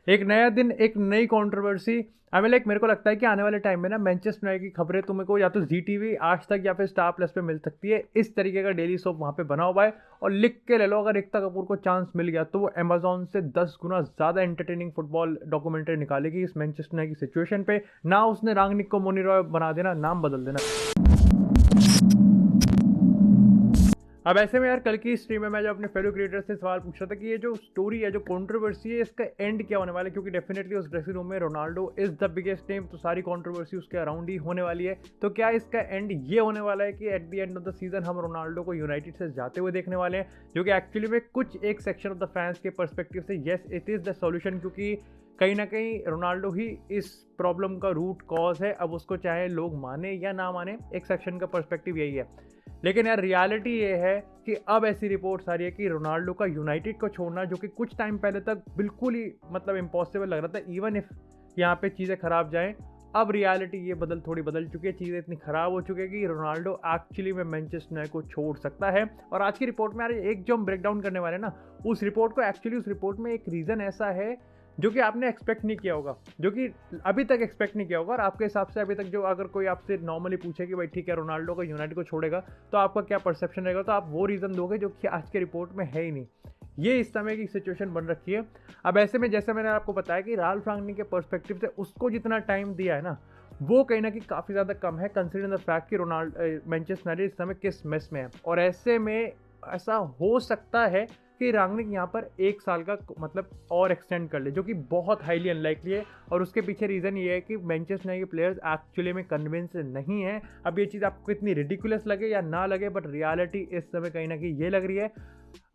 एक नया दिन, एक नई कंट्रोवर्सी। आई मीन लाइक मेरे को लगता है कि आने वाले टाइम में ना मैनचेस्टर यूनाइटेड की खबरें तुम्हें को या तो जी टीवी, आज तक या फिर स्टार प्लस पे मिल सकती है। इस तरीके का डेली सोप वहाँ पे बना हुआ है और लिख के ले लो, अगर एकता कपूर को चांस मिल गया तो वो अमेजोन से 10 गुना ज़्यादा एंटरटेनिंग फुटबॉल डॉक्यूमेंट्री निकालेगी इस मैनचेस्टर यूनाइटेड की सिचुएशन पे। ना उसने रांगनिक को मोनी रॉय बना देना, नाम बदल देना। अब ऐसे में यार कल की स्ट्रीम में मैं जब अपने फेलो क्रिएटर से सवाल पूछ रहा था कि ये जो स्टोरी है, जो कंट्रोवर्सी है, इसका एंड क्या होने वाला है, क्योंकि डेफिनेटली उस ड्रेसिंग रूम में Ronaldo is the biggest name, तो सारी कंट्रोवर्सी उसके अराउंड ही होने वाली है। तो क्या इसका एंड ये होने वाला है कि at the end of the season हम रोनाल्डो को यूनाइटेड से जाते हुए देखने वाले हैं, जो कि एक्चुअली में कुछ एक सेक्शन ऑफ द फैंस के परस्पेक्टिव से yes it is the solution, क्योंकि कहीं ना कहीं रोनाल्डो ही इस प्रॉब्लम का रूट कॉज है। अब उसको चाहे लोग माने या ना माने, एक सेक्शन का पर्सपेक्टिव यही है। लेकिन यार रियलिटी ये है कि अब ऐसी रिपोर्ट्स आ रही है कि रोनाल्डो का यूनाइटेड को छोड़ना, जो कि कुछ टाइम पहले तक बिल्कुल ही मतलब इम्पॉसिबल लग रहा था, इवन इफ यहाँ पे चीज़ें खराब जाएं, अब रियलिटी ये थोड़ी बदल चुकी है। चीज़ें इतनी ख़राब हो चुकी है कि रोनाल्डो एक्चुअली में मैनचेस्टर यूनाइटेड को छोड़ सकता है। और आज की रिपोर्ट में यार एक जो हम ब्रेक डाउन करने वाले हैं ना, उस रिपोर्ट में एक रीज़न ऐसा है जो कि आपने एक्सपेक्ट नहीं किया होगा, जो कि अभी तक एक्सपेक्ट नहीं किया होगा। और आपके हिसाब से अभी तक जो अगर कोई आपसे नॉर्मली पूछे कि भाई ठीक है रोनाल्डो को यूनाइटेड को छोड़ेगा, तो आपका क्या परसेप्शन रहेगा, तो आप वो रीज़न दोगे जो कि आज के रिपोर्ट में है ही नहीं। ये इस समय की सिचुएशन बन रखी है। अब ऐसे में जैसे मैंने आपको बताया कि राल्फ रांगनिक के पर्सपेक्टिव से उसको जितना टाइम दिया है ना, वो कहीं ना कहीं काफ़ी ज़्यादा कम है, कंसिडरिंग द फैक्ट कि मैनचेस्टर यूनाइटेड इस समय किस मेस में है। और ऐसे में ऐसा हो सकता है कि रांगनिक यहाँ पर 1 साल का मतलब और एक्सटेंड कर ले, जो कि बहुत हाईली अनलाइकली है। और उसके पीछे रीज़न ये है कि मैनचेस्टर यूनाइटेड के प्लेयर्स एक्चुअली में कन्विंस नहीं है। अब ये चीज़ आपको इतनी रिडिकुलस लगे या ना लगे, बट रियलिटी इस समय कहीं ना कहीं ये लग रही है।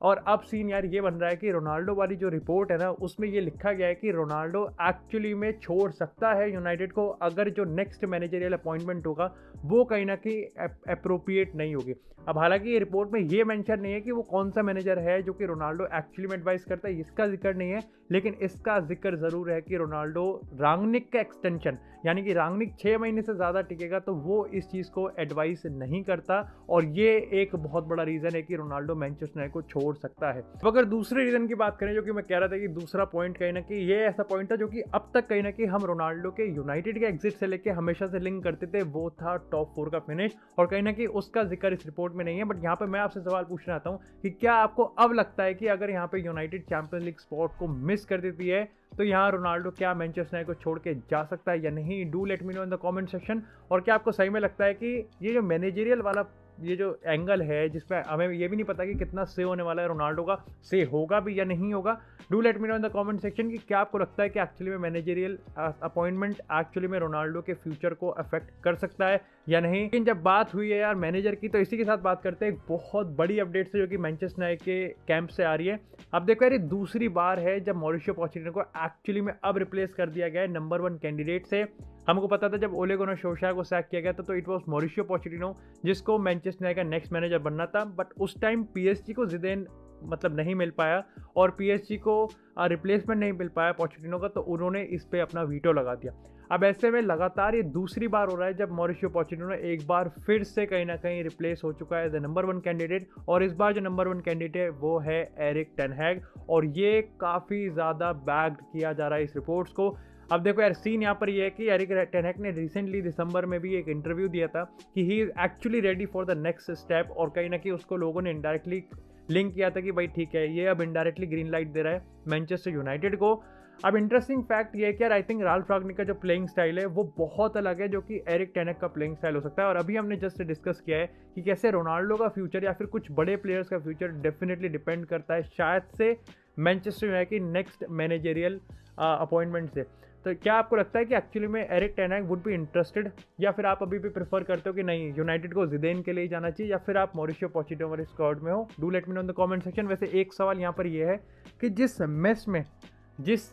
और अब सीन यार ये बन रहा है कि रोनाल्डो वाली जो रिपोर्ट है ना, उसमें ये लिखा गया है कि रोनाल्डो एक्चुअली में छोड़ सकता है यूनाइटेड को, अगर जो नेक्स्ट मैनेजरियल अपॉइंटमेंट होगा वो कहीं ना कहीं अप्रोप्रिएट नहीं होगी। अब हालांकि ये रिपोर्ट में ये मेंशन नहीं है कि वो कौन सा मैनेजर है जो कि रोनाल्डो एक्चुअली में एडवाइस करता है, इसका जिक्र नहीं है। लेकिन इसका जिक्र ज़रूर है कि रोनाल्डो रांगनिक का एक्सटेंशन, यानी कि रांगनिक 6 महीने से ज़्यादा टिकेगा, तो वो इस चीज़ को एडवाइस नहीं करता। और ये एक बहुत बड़ा रीज़न है कि रोनाल्डो मैनचेस्टर यूनाइटेड को छोड़ सकता है। तो अगर दूसरे रीज़न की बात करें, जो कि मैं कह रहा था कि दूसरा पॉइंट कहीं ना कहीं ये ऐसा पॉइंट था जो कि अब तक कहीं ना कहीं हम रोनाल्डो के यूनाइटेड के एग्जिट से लेके हमेशा से लिंक करते थे, वो था टॉप 4 का फिनिश। और कहीं ना कहीं उसका जिक्र इस रिपोर्ट में नहीं है। बट यहाँ पे मैं आपसे सवाल पूछना चाहता हूँ कि क्या आपको अब लगता है कि अगर यहाँ पे यूनाइटेड चैंपियंस लीग स्पॉट को मिस कर देती है, तो यहाँ रोनाल्डो क्या मैनचेस्टर यूनाइटेड को छोड़ के जा सकता है या नहीं? Do let me know in the comment section. और क्या आपको सही में लगता है कि ये जो मैनेजरियल वाला ये जो एंगल है, जिसमें हमें ये भी नहीं पता कि कितना से होने वाला है रोनाल्डो का, से होगा भी या नहीं होगा? Do let me know in the comment section कि क्या आपको लगता है कि एक्चुअली में मैनेजरियल अपॉइंटमेंट एक्चुअली में रोनाल्डो के फ्यूचर को अफेक्ट कर सकता है या नहीं। लेकिन जब बात हुई है यार मैनेजर की, तो इसी के साथ बात करते हैं एक बहुत बड़ी अपडेट से जो कि मैनचेस्टर यूनाइटेड के कैंप से आ रही है। अब देखो यार, ये दूसरी बार है जब मॉरिशियो पोचेटिनो को एक्चुअली में अब रिप्लेस कर दिया गया है नंबर 1 कैंडिडेट से। हमको पता था जब ओले गुनर सोल्शायर को सैक किया गया था, तो इट वाज मॉरिशियो पोचेटिनो जिसको मैनचेस्टर यूनाइटेड का नेक्स्ट मैनेजर बनना था। बट उस टाइम पीएसजी को जिदेन मतलब नहीं मिल पाया और पीएसजी को रिप्लेसमेंट नहीं मिल पाया पोचेटिनो का, तो उन्होंने इस पे अपना वीटो लगा दिया। अब ऐसे में लगातार ये दूसरी बार हो रहा है जब मॉरिशियो पोचेटिनो एक बार फिर से कहीं ना कहीं रिप्लेस हो चुका है एज ए नंबर 1 कैंडिडेट। और इस बार जो नंबर 1 कैंडिडेट है वो है एरिक टेन हैग, और ये काफ़ी ज़्यादा बैक्ड किया जा रहा है इस रिपोर्ट्स को। अब देखो यार, सीन यहाँ पर ये है कि एरिक टेन हैग ने रिसेंटली दिसंबर में भी एक इंटरव्यू दिया था कि he is actually ready for the next step. और कहीं ना कहीं उसको लोगों ने इनडायरेक्टली लिंक किया था कि भाई ठीक है, ये अब इनडायरेक्टली ग्रीन लाइट दे रहा है मैनचेस्टर यूनाइटेड को। अब इंटरेस्टिंग फैक्ट ये है कि यार आई थिंक राल्फ रांगनिक का जो प्लेइंग स्टाइल है वो बहुत अलग है जो कि एरिक टेन हैग का प्लेइंग स्टाइल हो सकता है। और अभी हमने जस्ट डिस्कस किया है कि कैसे रोनाल्डो का फ्यूचर या फिर कुछ बड़े प्लेयर्स का फ्यूचर डेफिनेटली डिपेंड करता है शायद से मैनचेस्टर यूनाइटेड की नेक्स्ट मैनेजरियल अपॉइंटमेंट से। तो क्या आपको लगता है कि एक्चुअली में Erik ten Hag would be interested, या फिर आप अभी भी प्रेफर करते हो कि नहीं यूनाइटेड को जिदेन के लिए ही जाना चाहिए, या फिर आप मॉरिशियो पोचेटिनो वाले स्क्वाड में हो? Do let me know in the comment section. वैसे एक सवाल यहाँ पर यह है कि जिस मेस में,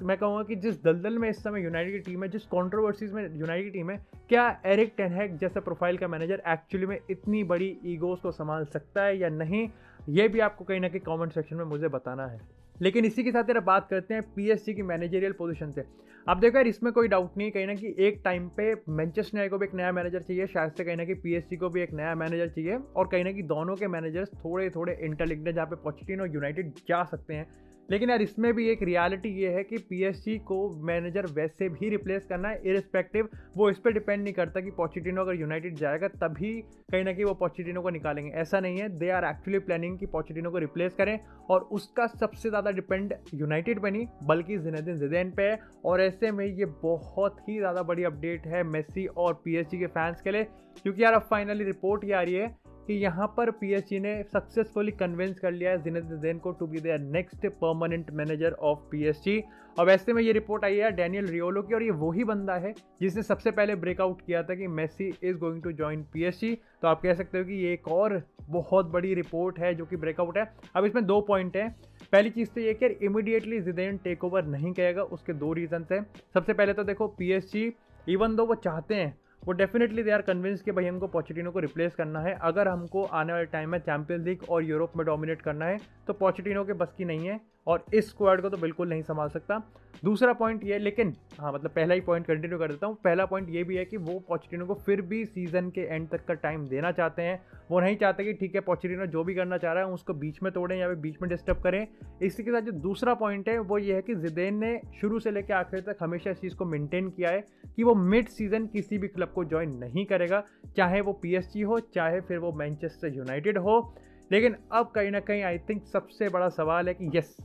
मैं कहूँगा कि जिस दलदल में इस समय यूनाइटेड की टीम है, जिस कंट्रोवर्सीज में यूनाइटेड की टीम है, क्या एरिक टेन हैग जैसा प्रोफाइल का मैनेजर एक्चुअली में इतनी बड़ी ईगोज को संभाल सकता है या नहीं? ये भी आपको कहीं ना कहीं कमेंट सेक्शन में मुझे बताना है। लेकिन इसी के साथ यार बात करते हैं पीएसजी की मैनेजरियल पोजीशन से। अब देखो यार, इसमें कोई डाउट नहीं कहीं ना कि एक टाइम पे मैनचेस्टर यूनाइटेड को भी एक नया मैनेजर चाहिए, शायद से कहीं ना कि पीएसजी को भी एक नया मैनेजर चाहिए। और कहीं ना कि दोनों के मैनेजर्स थोड़े थोड़े इंटरलिंक्ड है, जहाँ पे पोचेटिनो यूनाइटेड जा सकते हैं लेकिन यार इसमें भी एक रियलिटी ये है कि पीएसजी को मैनेजर वैसे भी रिप्लेस करना है इरिस्पेक्टिव, वो इस पर डिपेंड नहीं करता कि पोचेटिनो अगर यूनाइटेड जाएगा तभी कहीं ना कहीं वो पोचेटिनो को निकालेंगे, ऐसा नहीं है। दे आर एक्चुअली प्लानिंग कि पोचेटिनो को रिप्लेस करें और उसका सबसे ज़्यादा डिपेंड यूनाइटेड पे नहीं बल्कि ज़िनेदिन ज़िडेन पे है। और ऐसे में ये बहुत ही ज़्यादा बड़ी अपडेट है मेसी और पीएसजी के फैंस के लिए, क्योंकि यार अब फाइनली रिपोर्ट ये आ रही है कि यहाँ पर पीएसजी ने सक्सेसफुली कन्विंस कर लिया है ज़िनेदिन ज़िडेन को to be their next permanent manager of PSG. और वैसे में ये रिपोर्ट आई है डैनियल रियोलो की, और ये वही बंदा है जिसने सबसे पहले ब्रेकआउट किया था कि Messi is going to join PSG. तो आप कह सकते हो कि ये एक और बहुत बड़ी रिपोर्ट है जो कि ब्रेकआउट है। अब इसमें 2 पॉइंट हैं। पहली चीज़ तो ये कि इमीडिएटली ज़िडेन टेक ओवर नहीं करेगा, उसके 2 रीजन हैं। सबसे पहले तो देखो पीएसजी इवन दो वो चाहते हैं, वो डेफिनेटली दे आर कन्विंस कि भाई हमको पोचेटिनो को रिप्लेस करना है। अगर हमको आने वाले टाइम में चैंपियंस लीग और यूरोप में डोमिनेट करना है तो पोचेटिनो के बस की नहीं है और इस स्क्वाड को तो बिल्कुल नहीं संभाल सकता। दूसरा पॉइंट ये, लेकिन हाँ मतलब पहला ही पॉइंट कंटिन्यू कर देता हूँ। पहला पॉइंट ये भी है कि वो पोचेटिनो को फिर भी सीजन के एंड तक का टाइम देना चाहते हैं। वो नहीं चाहते कि ठीक है पोचेटिनो जो भी करना चाह रहा है उसको बीच में तोड़ें या फिर बीच में डिस्टर्ब करें। इसी के साथ जो दूसरा पॉइंट है वो ये है कि ज़िडेन ने शुरू से लेकर आखिर तक हमेशा इस चीज़ को मेंटेन किया है कि वो मिड सीजन किसी भी क्लब को ज्वाइन नहीं करेगा, चाहे वो पीएसजी हो चाहे फिर वो मैनचेस्टर यूनाइटेड हो। लेकिन अब कहीं ना कहीं आई थिंक सबसे बड़ा सवाल है कि यस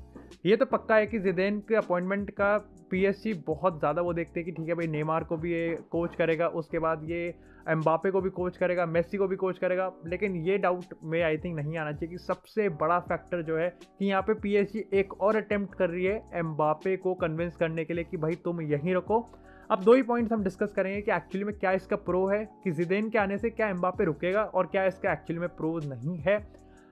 ये तो पक्का है कि ज़िडेन के अपॉइंटमेंट का पीएसजी बहुत ज़्यादा वो देखते हैं कि ठीक है भाई नेमार को भी ये कोच करेगा, उसके बाद ये एम्बापे को भी कोच करेगा, मेसी को भी कोच करेगा। लेकिन ये डाउट में आई थिंक नहीं आना चाहिए कि सबसे बड़ा फैक्टर जो है कि यहाँ पे पीएसजी एक और अटेम्प्ट कर रही है एम्बापे को कन्विंस करने के लिए कि भाई तुम यहीं रखो। अब 2 ही पॉइंट्स हम डिस्कस करेंगे कि एक्चुअली में क्या इसका प्रो है कि ज़िडेन के आने से क्या एम्बापे रुकेगा और क्या इसका एक्चुअली में प्रोज नहीं है।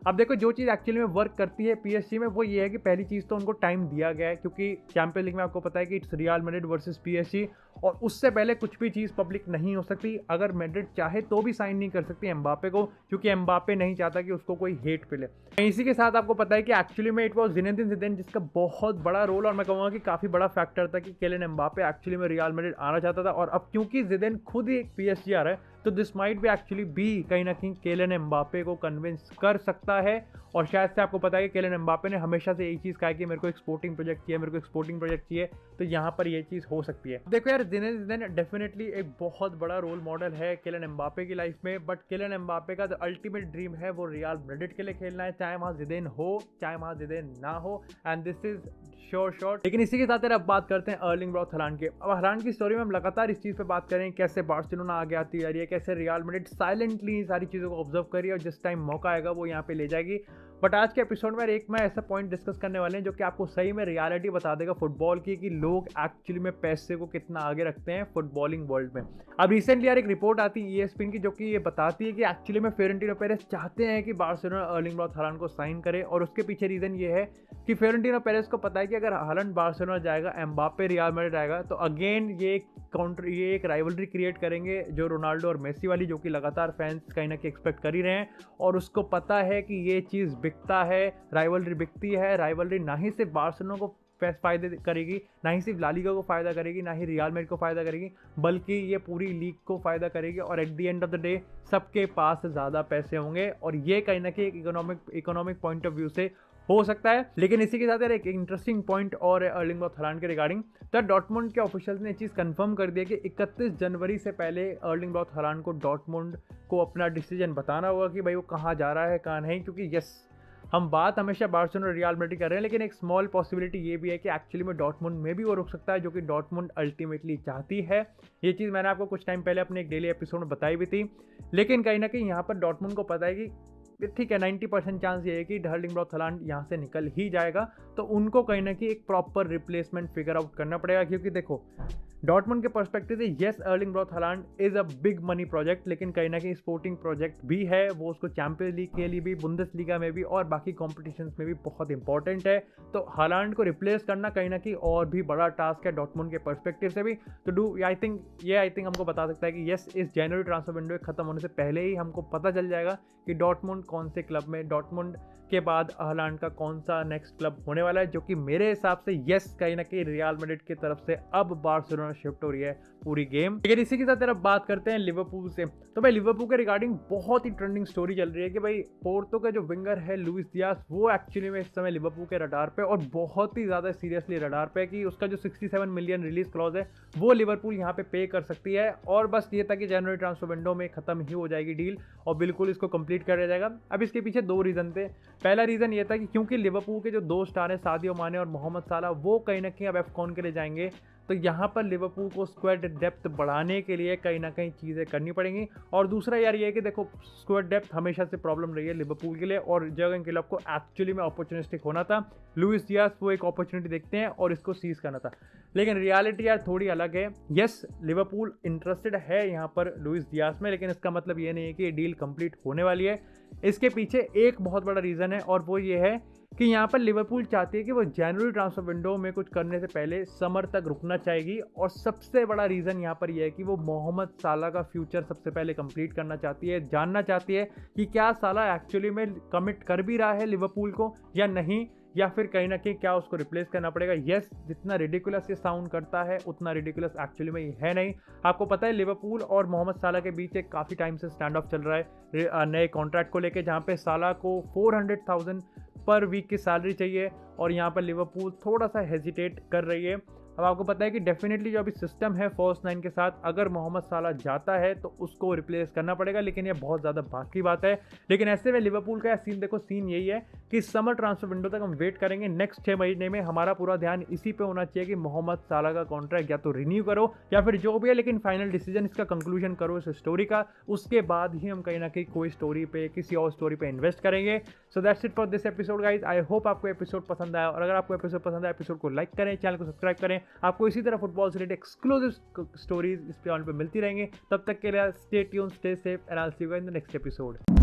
अब देखो जो चीज़ एक्चुअली में वर्क करती है पीएसजी में वो ये है कि पहली चीज़ तो उनको टाइम दिया गया है, क्योंकि चैंपियंस लीग में आपको पता है कि it's real Madrid versus PSG और उससे पहले कुछ भी चीज़ पब्लिक नहीं हो सकती। अगर मैड्रिड चाहे तो भी साइन नहीं कर सकती एम्बापे को, क्योंकि एम्बापे नहीं चाहता कि उसको कोई हेट मिले। इसी के साथ आपको पता है कि एक्चुअली में इट वॉज ज़िनेदिन ज़िडेन जिसका बहुत बड़ा रोल और मैं कहूँगा कि काफ़ी बड़ा फैक्टर था कि किलियन एम्बापे एक्चुअली में रियल मैड्रिड आना चाहता था। और अब क्योंकि ज़िडेन खुद ही पीएसजी आ रहा है तो दिस माइट भी एक्चुअली बी कहीं ना कहीं किलियन एम्बापे को कन्विंस कर सकता है। और शायद से आपको पता है कि किलियन एम्बापे ने हमेशा से यही चीज़ कहा कि मेरे को एक्सपोर्टिंग प्रोजेक्ट चाहिए, मेरे को एक्सपोर्टिंग प्रोजेक्ट चाहिए, तो यहाँ पर ये चीज़ हो सकती है। देखो यार ज़िनेदिन ज़िडेन डेफिनेटली एक बहुत बड़ा रोल मॉडल है किलियन एम्बापे की लाइफ में, बट किलियन एम्बापे का जो अल्टीमेट ड्रीम है वो रियल मैड्रिड के लिए खेलना है, चाहे वहाँ ज़िडेन हो चाहे वहाँ ज़िडेन ना हो, एंड दिस इज श्योर। लेकिन इसी के साथ अब बात करते हैं अर्लिंग ब्राउट हालांड के। अब हालांड की स्टोरी में हम लगातार इस चीज़ पे बात करें कैसे बार्सिलोना आगे आती जा रही है, कैसे रियल मैड्रिड साइलेंटली सारी चीज़ों को ऑब्जर्व करी और जिस टाइम मौका आएगा वो यहाँ पे ले जाएगी। बट आज के एपिसोड में एक मैं ऐसा पॉइंट डिस्कस करने वाले हैं जो कि आपको सही में रियलिटी बता देगा फुटबॉल की कि लोग एक्चुअली में पैसे को कितना आगे रखते हैं फुटबॉलिंग वर्ल्ड में। अब रिसेंटली यार एक रिपोर्ट आती है ESPN की जो कि ये बताती है कि एक्चुअली में फ्लोरेंटिनो पेरेस चाहते हैं कि बार्सिलोना अर्लिंग ब्राउट हालांड को साइन करे, और उसके पीछे रीज़न ये है कि फ्लोरेंटिनो पेरेस को पता है कि अगर हालांड बार्सिलोना जाएगा, एम्बापे रियल मैड्रिड आएगा, तो अगेन ये एक राइवलरी क्रिएट करेंगे जो रोनाल्डो और मेसी वाली, जो कि लगातार फैंस कहीं ना कहीं एक्सपेक्ट कर ही रहे हैं। और उसको पता है कि ये चीज़ बिकता है, राइवलरी बिकती है। राइवलरी ना ही सिर्फ बार्सिलोना को फायदे करेगी, ना ही सिर्फ ला लीगा को फ़ायदा करेगी, ना ही रियल मैड्रिड को फ़ायदा करेगी, बल्कि ये पूरी लीग को फ़ायदा करेगी। और at the end of the day सबके पास ज़्यादा पैसे होंगे, और ये कहीं ना कहीं एक इकोनॉमिक पॉइंट ऑफ व्यू से हो सकता है। लेकिन इसी के साथ यार एक इंटरेस्टिंग पॉइंट और है अर्लिंग ब्राउट हालांड के रिगार्डिंग। तो डॉर्टमुंड के ऑफिशियल्स ने चीज़ कंफर्म कर दिया कि 31 जनवरी से पहले अर्लिंग ब्राउट हालांड को डॉर्टमुंड को अपना डिसीजन बताना होगा कि भाई वो कहाँ जा रहा है कहाँ नहीं, क्योंकि यस हम बात हमेशा बार्सिलोना रियल मैड्रिड कर रहे हैं, लेकिन एक स्मॉल पॉसिबिलिटी ये भी है कि एक्चुअली में डॉर्टमुंड में भी वो रुक सकता है, जो कि डॉर्टमुंड अल्टीमेटली चाहती है। ये चीज़ मैंने आपको कुछ टाइम पहले अपने एक डेली एपिसोड में बताई भी थी। लेकिन कहीं ना कहीं यहाँ पर डॉर्टमुंड को पता है कि ठीक है 90% चांस ये है कि अर्लिंग ब्राउट हालांड यहाँ से निकल ही जाएगा, तो उनको कहीं ना कहीं एक प्रॉपर रिप्लेसमेंट फिगर आउट करना पड़ेगा। क्योंकि देखो डॉर्टमुंड के पर्सपेक्टिव से yes Erling brought हालांड is a big money project, लेकिन कहीं ना कहीं स्पोर्टिंग प्रोजेक्ट भी है, वो उसको चैंपियंस लीग के लिए भी, बुंदेसलीगा में भी और बाकी कॉम्पिटिशन्स में भी बहुत इंपॉर्टेंट है। तो हालांड को रिप्लेस करना कहीं ना कहीं और भी बड़ा टास्क है डॉर्टमुंड के पर्सपेक्टिव से भी। तो आई थिंक हमको बता सकता है कि येस इस जनवरी ट्रांसफर विंडो खत्म होने से पहले ही हमको पता चल जाएगा कि डॉर्टमुंड कौन से क्लब में, डॉर्टमुंड के बाद हालांड का कौन सा नेक्स्ट क्लब होने वाला है, जो कि मेरे हिसाब से यस कहीं ना कहीं रियल मैड्रिड की तरफ से अब बार्सिलोना शिफ्ट हो रही है पूरी गेम। लेकिन इसी के साथ अगर बात करते हैं लिवरपूल से, तो भाई लिवरपूल के रिगार्डिंग बहुत ही ट्रेंडिंग स्टोरी चल रही है कि भाई पोर्तो का जो विंगर है लुइस डियास, वो एक्चुअली में इस समय लिवरपूल के रडार पे और बहुत ही ज़्यादा सीरियसली रडार पे है कि उसका जो 67 मिलियन रिलीज क्लॉज है वो लिवरपूल यहाँ पे कर सकती है। और बस ये था कि जनवरी ट्रांसफर विंडो में खत्म ही हो जाएगी डील और बिल्कुल इसको कंप्लीट कर दिया जाएगा। अब इसके पीछे दो रीज़न थे। पहला रीज़न ये था कि क्योंकि लिवरपूल के जो दो स्टार हैं सादियो माने और मोहम्मद साला, वो कहीं ना कहीं अब एफकॉन के लिए जाएंगे, तो यहाँ पर लिवरपूल को स्क्वाड डेप्थ बढ़ाने के लिए कहीं ना कहीं चीज़ें करनी पड़ेंगी। और दूसरा यार ये है कि देखो स्क्वाड डेप्थ हमेशा से प्रॉब्लम रही है लिवरपूल के लिए और जर्गन क्लॉप को एक्चुअली में अपॉर्चुनिस्टिक होना था। लुइस डियास वो एक अपॉर्चुनिटी देखते हैं और इसको सीज करना था, लेकिन रियलिटी यार थोड़ी अलग है। यस लिवरपूल इंटरेस्टेड है यहाँ पर लुइस डियास में, लेकिन इसका मतलब ये नहीं है कि ये डील कंप्लीट होने वाली है। इसके पीछे एक बहुत बड़ा रीज़न है और वो ये है कि यहाँ पर लिवरपूल चाहती है कि वो जनवरी ट्रांसफर विंडो में कुछ करने से पहले समर तक रुकना चाहेगी। और सबसे बड़ा रीज़न यहाँ पर यह है कि वो मोहम्मद साला का फ्यूचर सबसे पहले कंप्लीट करना चाहती है, जानना चाहती है कि क्या साला एक्चुअली में कमिट कर भी रहा है लिवरपूल को या नहीं, या फिर कहीं ना कहीं क्या उसको रिप्लेस करना पड़ेगा। यस जितना रिडिकुलस ये साउंड करता है उतना रिडिकुलस एक्चुअली में है नहीं। आपको पता है लिवरपूल और मोहम्मद साला के बीच एक काफ़ी टाइम से स्टैंड ऑफ चल रहा है नए कॉन्ट्रैक्ट को लेके, जहाँ पे साला को 400,000 पर वीक की सैलरी चाहिए और यहाँ पर लिवरपूल थोड़ा सा हेजिटेट कर रही है। अब आपको पता है कि डेफिनेटली जो अभी सिस्टम है फर्स्ट 9 के साथ, अगर मोहम्मद साला जाता है तो उसको रिप्लेस करना पड़ेगा, लेकिन ये बहुत ज़्यादा बात की बात है। लेकिन ऐसे में लिवरपूल का सीन देखो, सीन यही है कि समर ट्रांसफर विंडो तक हम वेट करेंगे। नेक्स्ट 6 महीने में हमारा पूरा ध्यान इसी पे होना चाहिए कि मोहम्मद साला का कॉन्ट्रैक्ट या तो रिन्यू करो या फिर जो भी है, लेकिन फाइनल डिसीजन इसका कंक्लूजन करो इस स्टोरी का। उसके बाद ही हम कहीं ना कहीं कोई स्टोरी पे किसी और स्टोरी पे इन्वेस्ट करेंगे। So that's it for this episode guys. I hope आपको एपिसोड पसंद आया, और अगर आपको एपिसोड पसंद आया एपिसोड को लाइक करें, चैनल को सब्सक्राइब करें। आपको इसी तरह फुटबॉल से रिलेटेड एक्सक्लूसिव स्टोरीज इस चैनल पे मिलती रहेंगे। तब तक के लिए stay tuned, stay safe and I will see you in the next episode.